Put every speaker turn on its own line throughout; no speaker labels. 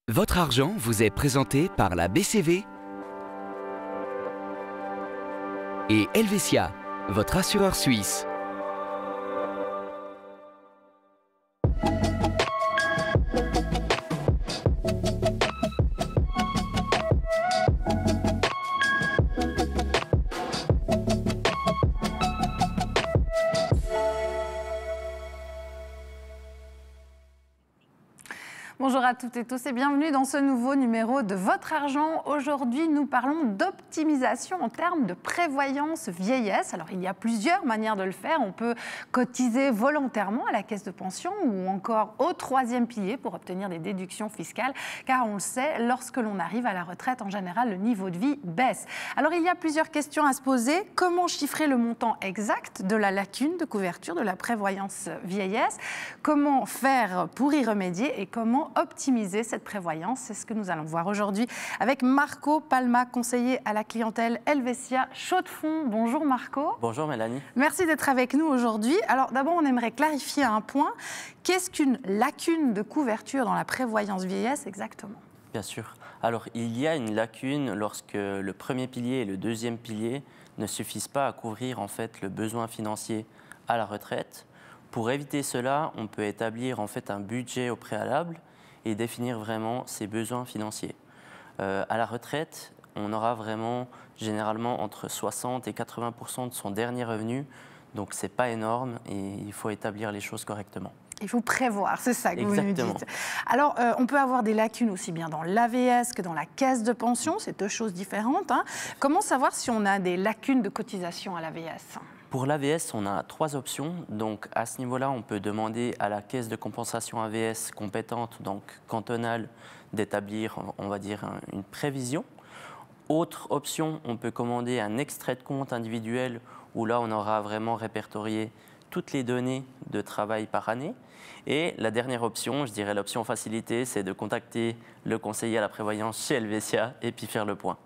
Votre argent vous est présenté par la BCV et Helvetia, votre assureur suisse.
Bonjour à toutes et tous et bienvenue dans ce nouveau numéro de Votre Argent. Aujourd'hui, nous parlons d'optimisation en termes de prévoyance vieillesse. Alors, il y a plusieurs manières de le faire. On peut cotiser volontairement à la caisse de pension ou encore au troisième pilier pour obtenir des déductions fiscales. Car on le sait, lorsque l'on arrive à la retraite, en général, le niveau de vie baisse. Alors, il y a plusieurs questions à se poser. Comment chiffrer le montant exact de la lacune de couverture de la prévoyance vieillesse? Comment faire pour y remédier et comment optimiser cette prévoyance? C'est ce que nous allons voir aujourd'hui avec Marco Palma, conseiller à la clientèle Helvetia Chaux-de-Fonds. Bonjour Marco.
Bonjour Mélanie.
Merci d'être avec nous aujourd'hui. Alors d'abord, on aimerait clarifier un point. Qu'est-ce qu'une lacune de couverture dans la prévoyance vieillesse exactement?
Bien sûr. Alors il y a une lacune lorsque le premier pilier et le deuxième pilier ne suffisent pas à couvrir en fait le besoin financier à la retraite. Pour éviter cela, on peut établir en fait un budget au préalable et définir vraiment ses besoins financiers. À la retraite, on aura vraiment généralement entre 60 et 80% de son dernier revenu, donc ce n'est pas énorme et il faut établir les choses correctement.
Il faut prévoir, c'est ça que vous nous
Exactement.
dites. Alors, on peut avoir des lacunes aussi bien dans l'AVS que dans la caisse de pension, c'est deux choses différentes. Comment savoir si on a des lacunes de cotisation à l'AVS ?
Pour l'AVS, on a trois options. Donc, à ce niveau-là, on peut demander à la caisse de compensation AVS compétente, donc cantonale, d'établir, on va dire, une prévision. Autre option, on peut commander un extrait de compte individuel où là, on aura vraiment répertorié toutes les données de travail par année. Et la dernière option, je dirais l'option facilitée, c'est de contacter le conseiller à la prévoyance chez Helvetia et puis faire le point.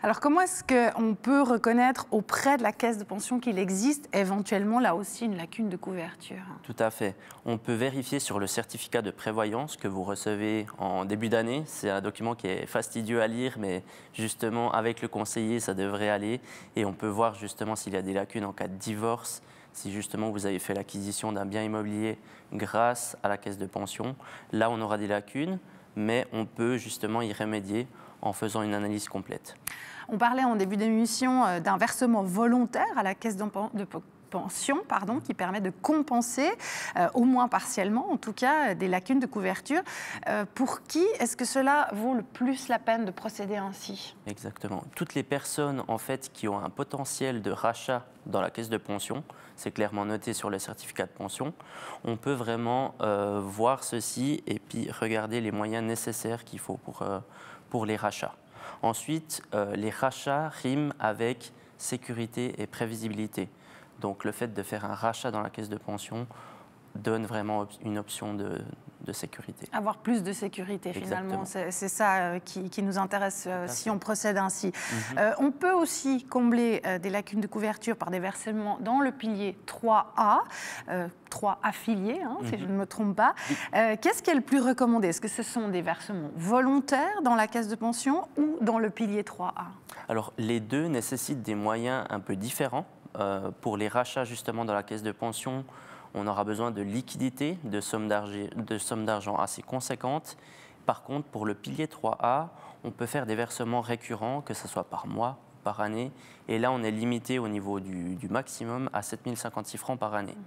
Alors, comment est-ce qu'on peut reconnaître auprès de la caisse de pension qu'il existe éventuellement là aussi une lacune de couverture?
Tout à fait. On peut vérifier sur le certificat de prévoyance que vous recevez en début d'année. C'est un document qui est fastidieux à lire, mais justement avec le conseiller, ça devrait aller. Et on peut voir justement s'il y a des lacunes en cas de divorce, si justement vous avez fait l'acquisition d'un bien immobilier grâce à la caisse de pension. Là, on aura des lacunes, mais on peut justement y remédier en faisant une analyse complète.
On parlait en début d'émission d'un versement volontaire à la caisse de pension, qui permet de compenser, au moins partiellement en tout cas, des lacunes de couverture. Pour qui est-ce que cela vaut le plus la peine de procéder ainsi?
Exactement. Toutes les personnes en fait, qui ont un potentiel de rachat dans la caisse de pension, c'est clairement noté sur le certificat de pension, on peut vraiment voir ceci et puis regarder les moyens nécessaires qu'il faut pour les rachats. Ensuite, les rachats riment avec sécurité et prévisibilité. Donc le fait de faire un rachat dans la caisse de pension donne vraiment une option de sécurité.
Avoir plus de sécurité finalement, c'est ça qui nous intéresse si on procède ainsi. On peut aussi combler des lacunes de couverture par des versements dans le pilier 3A, 3 affiliés, si je ne me trompe pas. Qu'est-ce qui est le plus recommandé? Est-ce que ce sont des versements volontaires dans la caisse de pension ou dans le pilier 3A? Alors
les deux nécessitent des moyens un peu différents. Pour les rachats justement dans la caisse de pension, on aura besoin de liquidités, de sommes d'argent assez conséquentes. Par contre, pour le pilier 3A, on peut faire des versements récurrents, que ce soit par mois, par année. Et là, on est limité au niveau du maximum à 7 056 francs par année.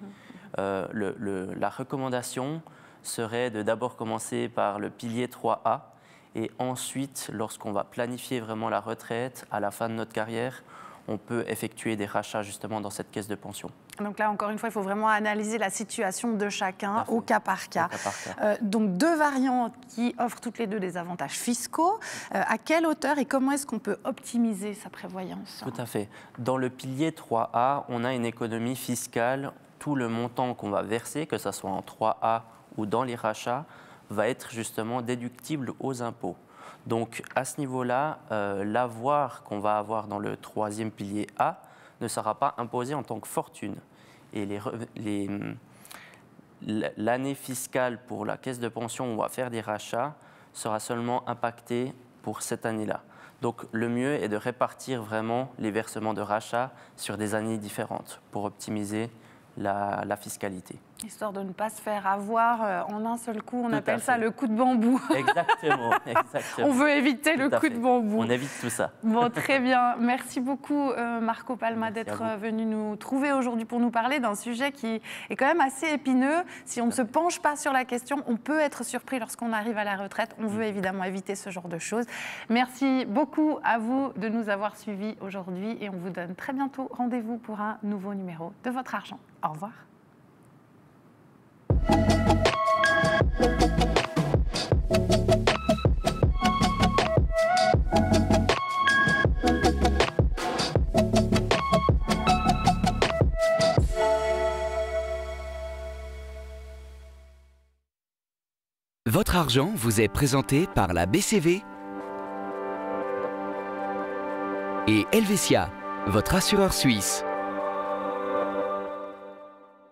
La recommandation serait de d'abord commencer par le pilier 3A. Et ensuite, lorsqu'on va planifier vraiment la retraite, à la fin de notre carrière, on peut effectuer des rachats justement dans cette caisse de pension.
Donc là, encore une fois, il faut vraiment analyser la situation de chacun au cas par cas. Donc deux variantes qui offrent toutes les deux des avantages fiscaux. À quelle hauteur et comment est-ce qu'on peut optimiser sa prévoyance?
Tout à fait. Dans le pilier 3A, on a une économie fiscale. Tout le montant qu'on va verser, que ce soit en 3A ou dans les rachats, va être justement déductible aux impôts. Donc à ce niveau-là, l'avoir qu'on va avoir dans le troisième pilier A ne sera pas imposé en tant que fortune. Et l'année fiscale pour la caisse de pension où on va faire des rachats sera seulement impacté pour cette année-là. Donc le mieux est de répartir vraiment les versements de rachat sur des années différentes pour optimiser la fiscalité.
Histoire de ne pas se faire avoir en un seul coup, on
Tout
appelle
à
ça
fait.
le coup de bambou.
Exactement, exactement.
On veut éviter le
Tout à
coup
fait.
de bambou.
On évite tout ça.
Bon, très bien. Merci beaucoup, Marco Palma,
Merci à
d'être
vous.
venu nous trouver aujourd'hui pour nous parler d'un sujet qui est quand même assez épineux. Si on ne se penche pas sur la question, on peut être surpris lorsqu'on arrive à la retraite. On veut évidemment éviter ce genre de choses. Merci beaucoup à vous de nous avoir suivis aujourd'hui et on vous donne très bientôt rendez-vous pour un nouveau numéro de Votre Argent. Au revoir.
Votre argent vous est présenté par la BCV et Helvetia, votre assureur suisse.